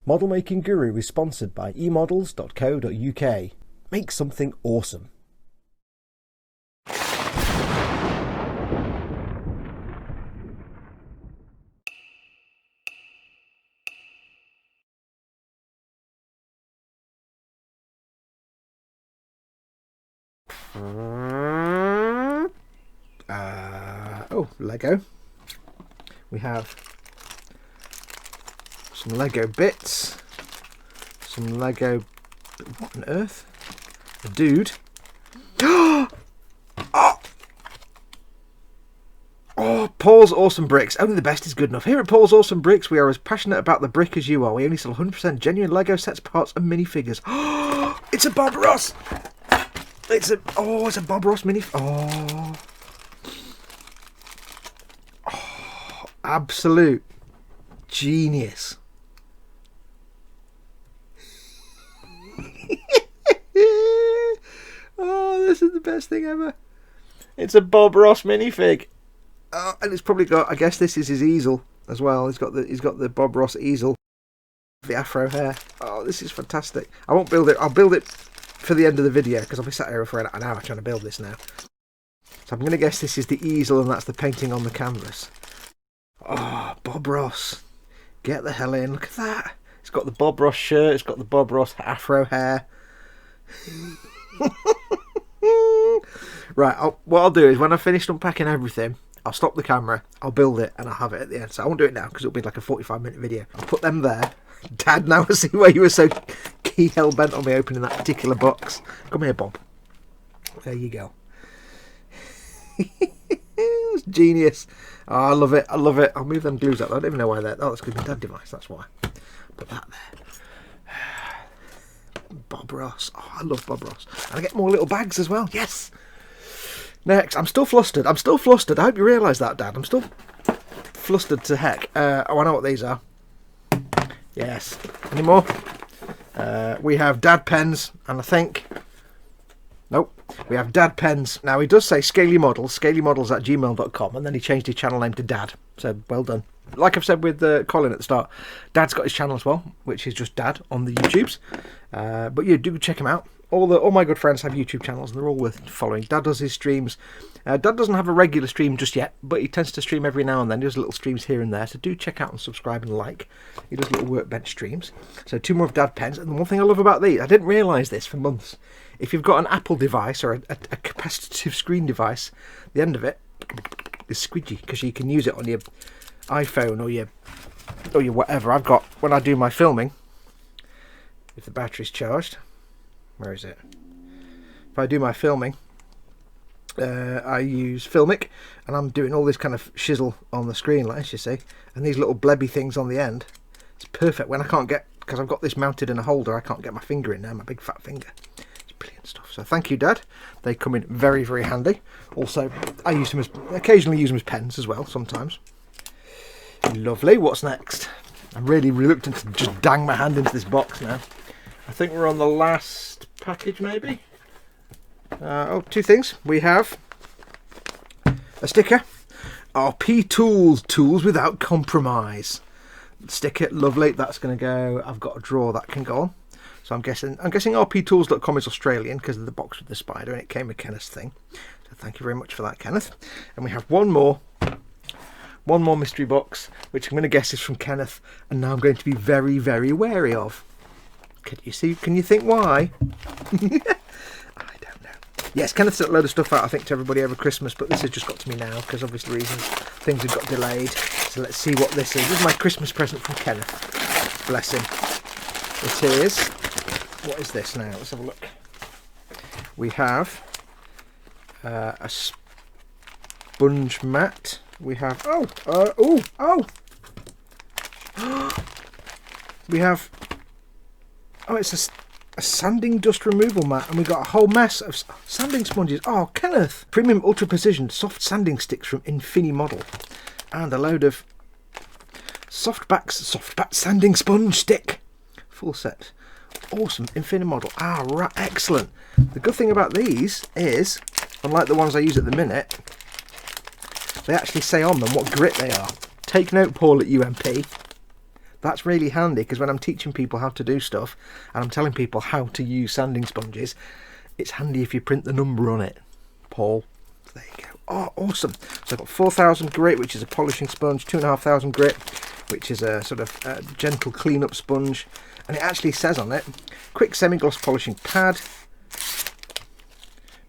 Model Making Guru is sponsored by emodels.co.uk. Make something awesome. Lego. We have some Lego bits, some Lego. What on earth? A dude. Oh, Paul's Awesome Bricks. Only the best is good enough. Here at Paul's Awesome Bricks, we are as passionate about the brick as you are. We only sell 100% genuine Lego sets, parts, and minifigures. Oh, it's a Bob Ross. It's a Bob Ross mini. Absolute genius. Oh, this is the best thing ever. It's a Bob Ross minifig. And it's probably got, I guess this is his easel as well. He's got the Bob Ross easel. The afro hair. Oh, this is fantastic. I won't build it. I'll build it for the end of the video because I'll be sat here for an hour trying to build this now. So I'm going to guess this is the easel and that's the painting on the canvas. Oh, Bob Ross. Get the hell in. Look at that. It's got the Bob Ross shirt. It's got the Bob Ross afro hair. Right, what I'll do is when I've finished unpacking everything, I'll stop the camera, I'll build it, and I'll have it at the end. So I won't do it now because it'll be like a 45-minute video. I'll put them there. Dad, now I see why you were so key hell-bent on me opening that particular box. Come here, Bob. There you go. It's genius. Oh, I love it. I love it. I'll move them glues up. I don't even know why they're... Oh, that's because my dad device. That's why. Put that there. Bob Ross. Oh, I love Bob Ross. And I get more little bags as well. Yes. Next. I'm still flustered. I hope you realise that, Dad. I'm still flustered to heck. I know what these are. Yes. Any more? We have Dad pens. And I think... Nope. We have Dad pens. Now, he does say scalymodels@gmail.com, and then he changed his channel name to Dad. So, well done. Like I've said with Colin at the start, Dad's got his channel as well, which is just Dad on the YouTubes. But yeah, do check him out. All my good friends have YouTube channels, and they're all worth following. Dad does his streams. Dad doesn't have a regular stream just yet, but he tends to stream every now and then. He does little streams here and there, so do check out and subscribe and like. He does little workbench streams. So 2 more of Dad pens. And the one thing I love about these, I didn't realise this for months. If you've got an Apple device or a capacitive screen device, the end of it is squidgy because you can use it on your iPhone or your whatever. I've got, when I do my filming, if the battery's charged, where is it? If I do my filming, I use Filmic, and I'm doing all this kind of shizzle on the screen, like this, you see, and these little blebby things on the end. It's perfect when I can't get, because I've got this mounted in a holder, I can't get my finger in there, my big fat finger. It's brilliant stuff. So thank you, Dad. They come in very, very handy. Also, I occasionally use them as pens as well, sometimes. Lovely. What's next? I'm really reluctant to just dang my hand into this box now. I think we're on the last package, maybe. 2 things. We have a sticker. RP Tools without compromise. Sticker, lovely. That's going to go. I've got a drawer that can go on. So I'm guessing rptools.com is Australian because of the box with the spider, and it came with Kenneth's thing. So thank you very much for that, Kenneth. And we have one more mystery box, which I'm going to guess is from Kenneth, and now I'm going to be very, very wary of. Can you think why? I don't know. Yes, Kenneth sent a load of stuff out, I think, to everybody over Christmas, but this has just got to me now because obvious reasons things have got delayed. So let's see what this is. This is my Christmas present from Kenneth. Bless him. It is... What is this now? Let's have a look. We have a sponge mat. We have... We have... Oh, it's a sanding dust removal mat, and we've got a whole mess of sanding sponges. Oh, Kenneth! Premium Ultra Precision soft sanding sticks from Model, and a load of softback sanding sponge stick. Full set. Awesome. Model. Ah, right. Excellent. The good thing about these is, unlike the ones I use at the minute, they actually say on them what grit they are. Take note, Paul at UMP. That's really handy, because when I'm teaching people how to do stuff and I'm telling people how to use sanding sponges, it's handy if you print the number on it, Paul. There you go. Oh, awesome. So I've got 4000 grit, which is a polishing sponge, 2500 grit, which is a sort of gentle clean-up sponge. And it actually says on it, quick semi-gloss polishing pad,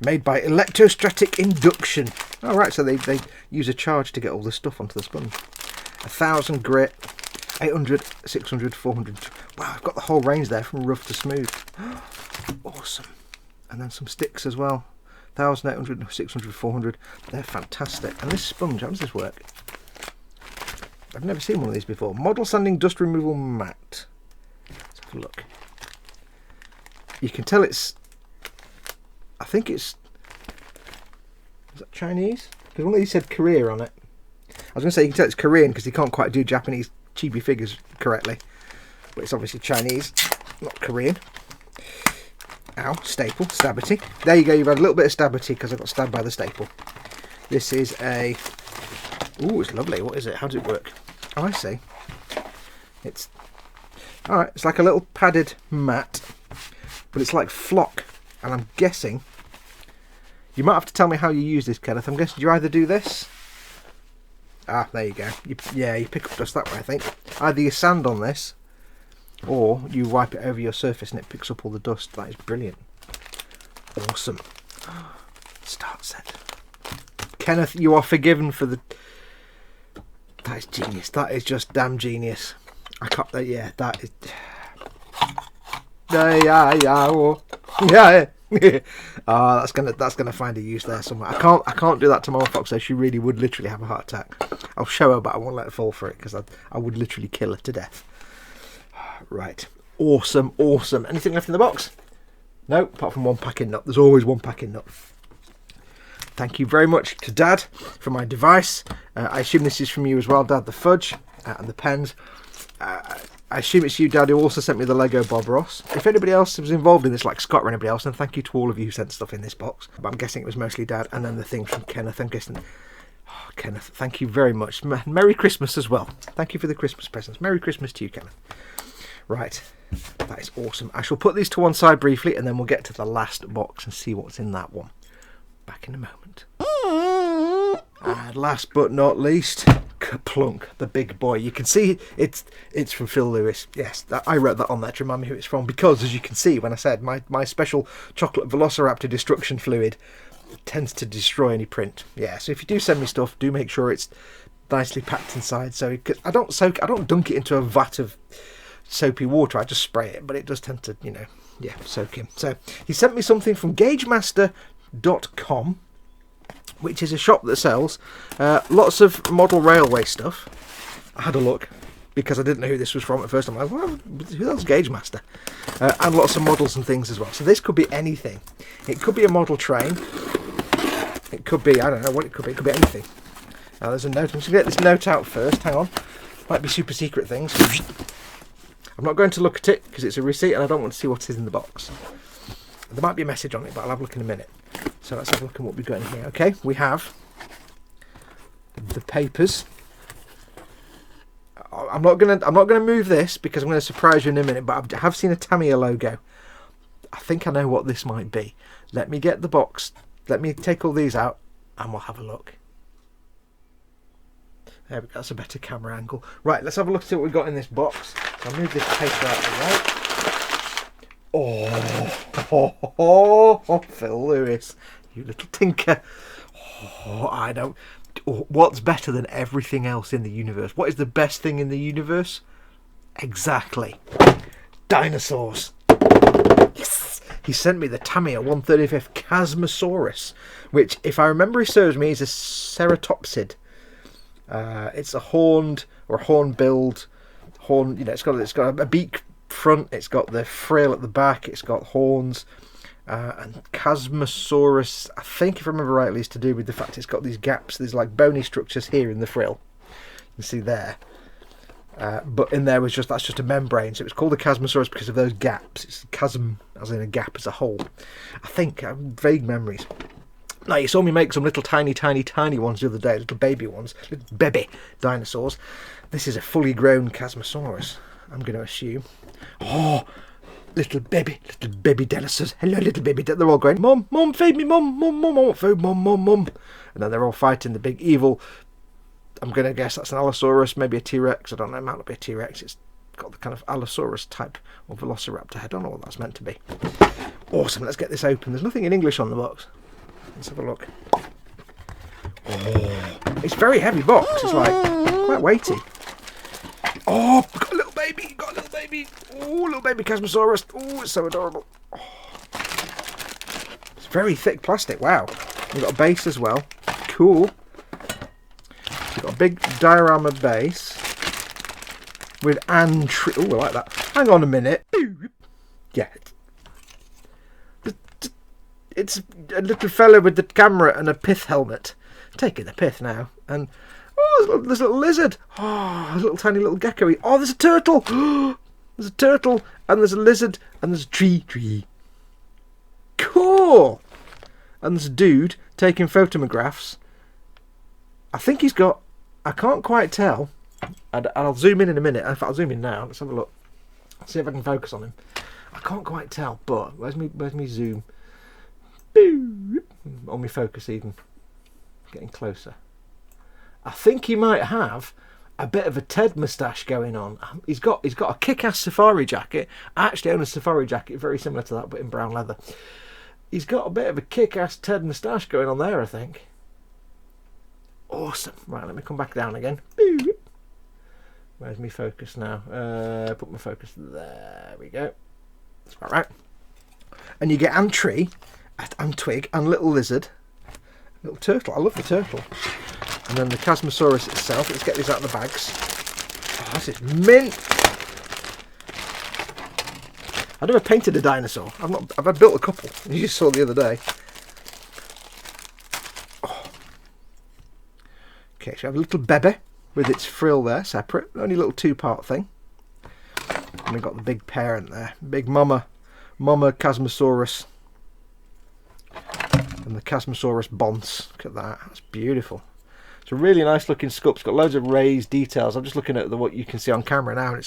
made by electrostatic induction. All right, so they use a charge to get all the stuff onto the sponge. 1000 grit, 800, 600, 400. Wow, I've got the whole range there from rough to smooth. Awesome. And then some sticks as well. 1800, 600, 400. They're fantastic. And this sponge, how does this work? I've never seen one of these before. Model sanding dust removal mat. Let's have a look. You can tell it's, I think it's, is that Chinese? Because one of these said Korea on it. I was going to say you can tell it's Korean because you can't quite do Japanese chibi figures correctly. But it's obviously Chinese, not Korean. Ow, staple, stabbity. There you go, you've had a little bit of stabbity because I got stabbed by the staple. This is a, ooh, it's lovely. What is it? How does it work? Oh, I see. It's, alright, it's like a little padded mat, but it's like flock. And I'm guessing, you might have to tell me how you use this, Kenneth. I'm guessing you either do this. Ah, there you go. You pick up dust that way, I think. Either you sand on this, or you wipe it over your surface and it picks up all the dust. That is brilliant. Awesome. Start set. Kenneth, you are forgiven for the... That is genius. That is just damn genius. I can't... Yeah, that is... Yeah. Oh, that's gonna find a use there somewhere. I can't do that to Mama Fox, though. She really would literally have a heart attack. I'll show her, but I won't let her fall for it because I would literally kill her to death. Right, awesome. Anything left in the box? No, apart from one packing nut. There's always one packing nut. Thank you very much to Dad for my device. I assume this is from you as well, Dad. The fudge and the pens. I assume it's you, Dad, who also sent me the Lego Bob Ross. If anybody else was involved in this, like Scott or anybody else, then thank you to all of you who sent stuff in this box. But I'm guessing it was mostly Dad, and then the thing from Kenneth. I'm guessing... Oh, Kenneth, thank you very much. Merry Christmas as well. Thank you for the Christmas presents. Merry Christmas to you, Kenneth. Right, that is awesome. I shall put these to one side briefly, and then we'll get to the last box and see what's in that one. Back in a moment. And last but not least... Plunk, the big boy. You can see it's from Phil Lewis. Yes, I wrote that on there to remind me who it's from, because as you can see when I said my special chocolate Velociraptor destruction fluid tends to destroy any print. Yeah, so if you do send me stuff, do make sure it's nicely packed inside. So I don't dunk it into a vat of soapy water. I just spray it, but it does tend to, soak in. So he sent me something from GaugeMaster.com, which is a shop that sells lots of model railway stuff. I had a look because I didn't know who this was from at first. I'm like, well, who else Gauge-Master? And lots of models and things as well. So this could be anything. It could be a model train. It could be, I don't know what it could be. It could be anything. Now there's a note. I'm just going to get this note out first. Hang on. Might be super secret things. I'm not going to look at it because it's a receipt and I don't want to see what is in the box. There might be a message on it, but I'll have a look in a minute. So let's have a look at what we've got in here. Okay, we have the papers. I'm not gonna move this because I'm going to surprise you in a minute. But I have seen a Tamiya logo. I think I know what this might be. Let me get the box. Let me take all these out, and we'll have a look. There we go. That's a better camera angle. Right, let's have a look at what we've got in this box. So I'll move this paper out of the way. Oh, Phil Lewis, you little tinker. Oh, I don't... What's better than everything else in the universe? What is the best thing in the universe? Exactly. Dinosaurs. Yes! He sent me the Tamiya 135th Chasmosaurus, which, if I remember serves me, is a ceratopsid. It's a horned or horn-billed horn. It's got a beak front, it's got the frill at the back, it's got horns, and Chasmosaurus, I think if I remember rightly, is to do with the fact it's got these gaps. There's like bony structures here in the frill. You can see there. But in there was that's just a membrane, so it was called a Chasmosaurus because of those gaps. It's chasm, as in a gap as a hole. I think, vague memories. Now, you saw me make some little tiny ones the other day, little baby ones, little baby dinosaurs. This is a fully grown Chasmosaurus, I'm going to assume. Oh, little baby dinosaurs. Hello, little baby. They're all going, Mum, Mum, feed me, Mum, Mum, Mum, I want food, Mum, Mum, Mum. And then they're all fighting the big evil, I'm going to guess that's an Allosaurus, maybe a T-Rex. I don't know, it might not be a T-Rex. It's got the kind of Allosaurus type or Velociraptor head. I don't know what that's meant to be. Awesome, let's get this open. There's nothing in English on the box. Let's have a look. Oh, it's a very heavy box. It's like quite weighty. Oh, got a little baby. Oh, little baby Chasmosaurus. Oh, it's so adorable. Oh. It's very thick plastic. Wow. We've got a base as well. Cool. We've got a big diorama base with tree. Oh, I like that. Hang on a minute. Yeah. It's a little fellow with the camera and a pith helmet. Taking the pith now. And oh, there's a little lizard. Oh, a little tiny little gecko. Oh, there's a turtle. There's a turtle and there's a lizard and there's a tree. Cool. And there's a dude taking photographs. I think he's got, I can't quite tell. I'll zoom in a minute. In fact, I'll zoom in now. Let's have a look. See if I can focus on him. I can't quite tell, but where's me zoom? On me focus even. Getting closer. I think he might have a bit of a Ted moustache going on. He's got a kick-ass safari jacket. I actually own a safari jacket very similar to that, but in brown leather. He's got a bit of a kick-ass Ted moustache going on there, I think. Awesome. Right, let me come back down again. Where's me focus now? Put my focus there. We go. That's about right. And you get tree, and twig, and little lizard, little turtle. I love the turtle. And then the Chasmosaurus itself. Let's get these out of the bags. Oh, this is mint. I've never painted a dinosaur. I've built a couple. You just saw the other day. Oh. Okay, so I have a little bebe with its frill there, separate. Only a little two-part thing. And we've got the big parent there. Big mama Chasmosaurus. And the Chasmosaurus bonce. Look at that. That's beautiful. It's a really nice looking sculpt. It's got loads of raised details. I'm just looking at what you can see on camera now, and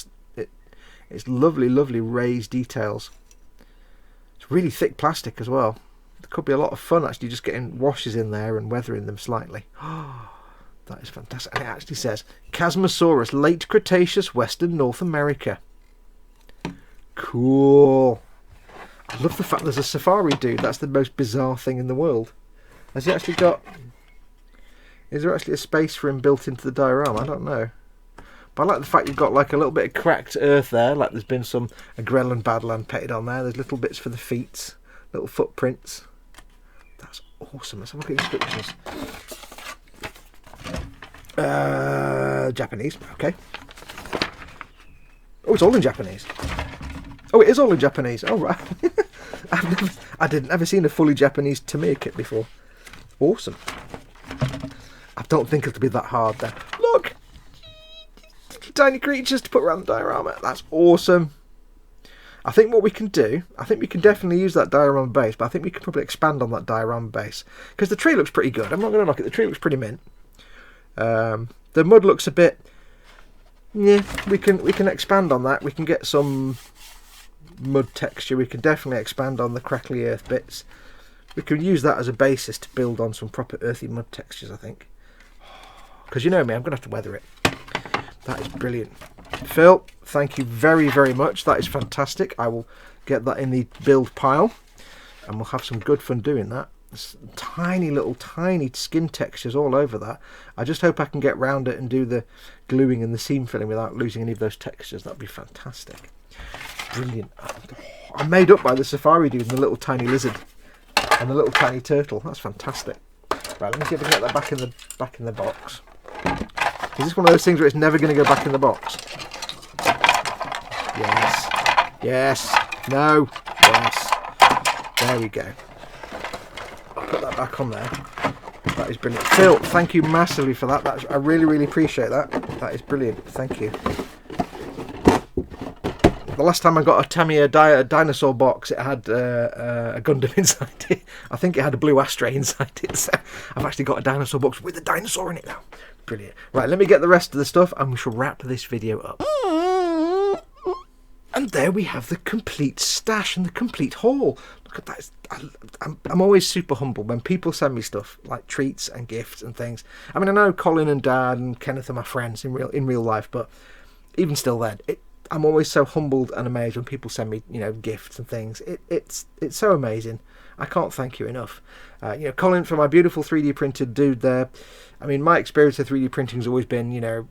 it's lovely raised details. It's really thick plastic as well. There could be a lot of fun actually just getting washes in there and weathering them slightly. Oh, that is fantastic. And it actually says Chasmosaurus, late Cretaceous, Western North America. Cool. I love the fact there's a safari dude. That's the most bizarre thing in the world. Has he actually got... Is there actually a space for him built into the diorama? I don't know. But I like the fact you've got like a little bit of cracked earth there. Like there's been some Gremlin Badland painted on there. There's little bits for the feet. Little footprints. That's awesome. Let's have a look at the descriptions. Japanese. Okay. Oh, it's all in Japanese. Oh, it is all in Japanese. Oh, right. I've never seen a fully Japanese Tamiya kit before. Awesome. I don't think it'll be that hard there. Look! Tiny creatures to put around the diorama. That's awesome. I think what we can do, I think we can definitely use that diorama base, but I think we can probably expand on that diorama base. Because the tree looks pretty good. I'm not going to knock it. The tree looks pretty mint. The mud looks a bit... Yeah, we can expand on that. We can get some mud texture. We can definitely expand on the crackly earth bits. We can use that as a basis to build on some proper earthy mud textures, I think. Because you know me, I'm going to have to weather it. That is brilliant. Phil, thank you very, very much. That is fantastic. I will get that in the build pile. And we'll have some good fun doing that. There's tiny skin textures all over that. I just hope I can get round it and do the gluing and the seam filling without losing any of those textures. That'd be fantastic. Brilliant. I'm made up by the safari dude and the little tiny lizard. And the little tiny turtle. That's fantastic. Right, let me see if I can get that back in the box. Is this one of those things where it's never going to go back in the box? Yes. Yes. No. Yes. There we go. I'll put that back on there. That is brilliant. Phil, thank you massively for that. I really, really appreciate that. That is brilliant. Thank you. The last time I got a Tamiya dinosaur box, it had a Gundam inside it. I think it had a blue ashtray inside it. So I've actually got a dinosaur box with a dinosaur in it now. Brilliant. Right, let me get the rest of the stuff and we shall wrap this video up. And there we have the complete stash and the complete haul. Look at that. I'm always super humble when people send me stuff like treats and gifts and things. I mean, I know Colin and Dad and Kenneth are my friends in real life, but even still then, I'm always so humbled and amazed when people send me, you know, gifts and things. It's so amazing. I can't thank you enough. You know, Colin, for my beautiful 3D printed dude there. I mean, my experience of 3D printing has always been, you know,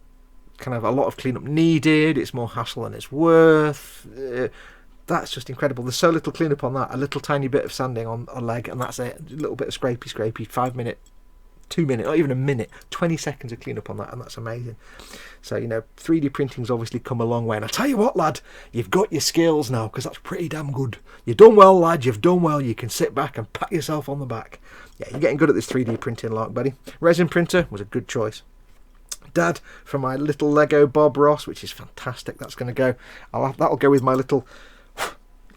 kind of a lot of cleanup needed. It's more hassle than it's worth. That's just incredible. There's so little cleanup on that. A little tiny bit of sanding on a leg, and that's it. A little bit of scrapey, 5 minute, 2 minute, not even a minute, 20 seconds of cleanup on that, and that's amazing. So, you know, 3D printing's obviously come a long way. And I tell you what, lad, you've got your skills now, because that's pretty damn good. You've done well, lad. You've done well. You can sit back and pat yourself on the back. Yeah, you're getting good at this 3D printing, lark, buddy. Resin printer was a good choice. Dad, for my little Lego Bob Ross, which is fantastic. That's going to go. That'll go with my little,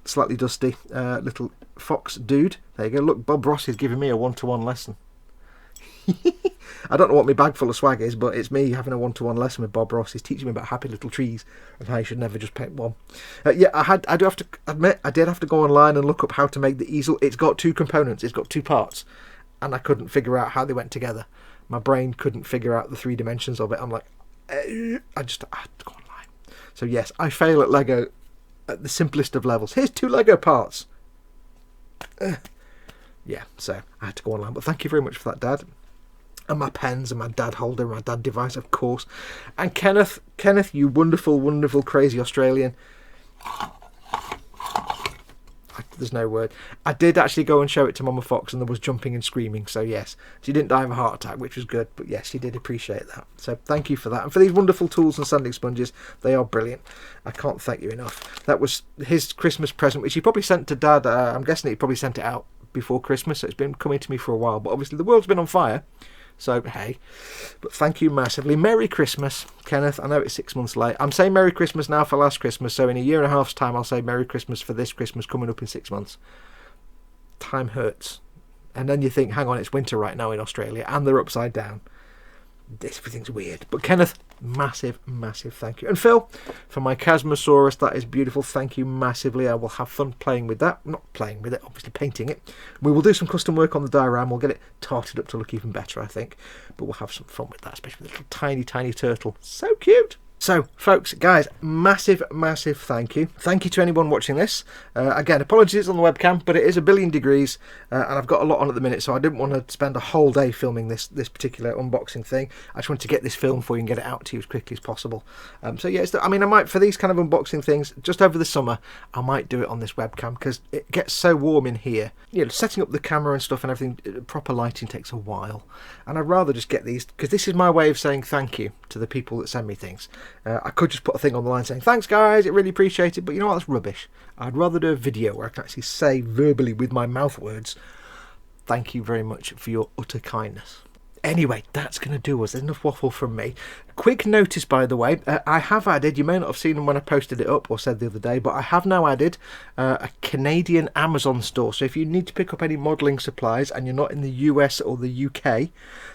slightly dusty little Foxx dude. There you go. Look, Bob Ross is giving me a one-to-one lesson. I don't know what my bag full of swag is, but it's me having a one-to-one lesson with Bob Ross. He's teaching me about happy little trees and how you should never just paint one. Yeah, I do have to admit, I did have to go online and look up how to make the easel. It's got 2 components. It's got 2 parts, and I couldn't figure out how they went together. My brain couldn't figure out the 3 dimensions of it. I'm like, I had to go online. So yes, I fail at Lego at the simplest of levels. Here's 2 Lego parts. Yeah, so I had to go online. But thank you very much for that, Dad. And my pens and my dad holder, my dad device, of course. And Kenneth, you wonderful, wonderful, crazy Australian. There's no word. I did actually go and show it to Mama Fox, and there was jumping and screaming. So yes, she didn't die of a heart attack, which was good. But yes, she did appreciate that. So thank you for that. And for these wonderful tools and sanding sponges, they are brilliant. I can't thank you enough. That was his Christmas present, which he probably sent to Dad. I'm guessing he probably sent it out before Christmas. So it's been coming to me for a while. But obviously the world's been on fire. So, hey, but thank you massively. Merry Christmas, Kenneth. I know it's 6 months late. I'm saying Merry Christmas now for last Christmas, so in a year and a half's time, I'll say Merry Christmas for this Christmas coming up in 6 months. Time hurts. And then you think, hang on, it's winter right now in Australia, and they're upside down. Everything's weird. But Kenneth, massive, massive thank you. And Phil, for my Chasmosaurus, that is beautiful. Thank you massively. I will have fun playing with that. Not playing with it, obviously painting it. We will do some custom work on the diorama. We'll get it tarted up to look even better, I think. But we'll have some fun with that, especially with the little tiny, tiny turtle. So cute. So, folks, guys, massive, massive thank you. Thank you to anyone watching this. Again, apologies on the webcam, but it is 1,000,000,000 degrees, and I've got a lot on at the minute, so I didn't want to spend a whole day filming this particular unboxing thing. I just wanted to get this filmed for you and get it out to you as quickly as possible. So, yeah, I mean, I might, for these kind of unboxing things, just over the summer, I might do it on this webcam, because it gets so warm in here. You know, setting up the camera and stuff and everything, proper lighting takes a while. And I'd rather just get these, because this is my way of saying thank you to the people that send me things. I could just put a thing on the line saying, thanks guys, it really appreciate it, but you know what, that's rubbish. I'd rather do a video where I can actually say verbally with my mouth words, thank you very much for your utter kindness. Anyway, that's going to do us. There's enough waffle from me. Quick notice, by the way, I have added, you may not have seen them when I posted it up or said the other day, but I have now added a Canadian Amazon store. So if you need to pick up any modelling supplies and you're not in the US or the UK,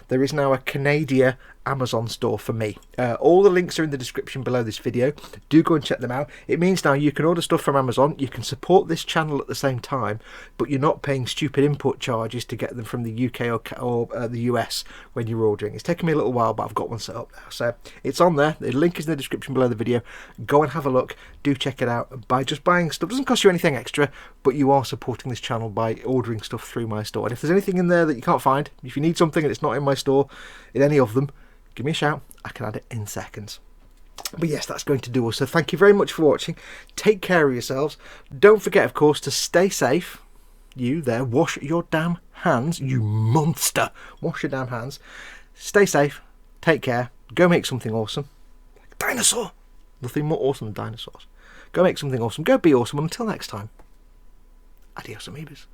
there is now a Canadian Amazon store for me. All the links are in the description below this video. Do go and check them out. It means now you can order stuff from Amazon, you can support this channel at the same time, but you're not paying stupid import charges to get them from the UK or the US when you're ordering. It's taken me a little while, but I've got one set up now. So it's on there. The link is in the description below the video. Go and have a look. Do check it out by just buying stuff. It doesn't cost you anything extra, but you are supporting this channel by ordering stuff through my store. And if there's anything in there that you can't find, if you need something and it's not in my store, in any of them, give me a shout. I can add it in seconds. But yes, that's going to do us. So thank you very much for watching. Take care of yourselves. Don't forget, of course, to stay safe. You there, wash your damn hands, you monster. Wash your damn hands. Stay safe. Take care. Go make something awesome. Like a dinosaur. Nothing more awesome than dinosaurs. Go make something awesome. Go be awesome. Until next time. Adios, amoebas.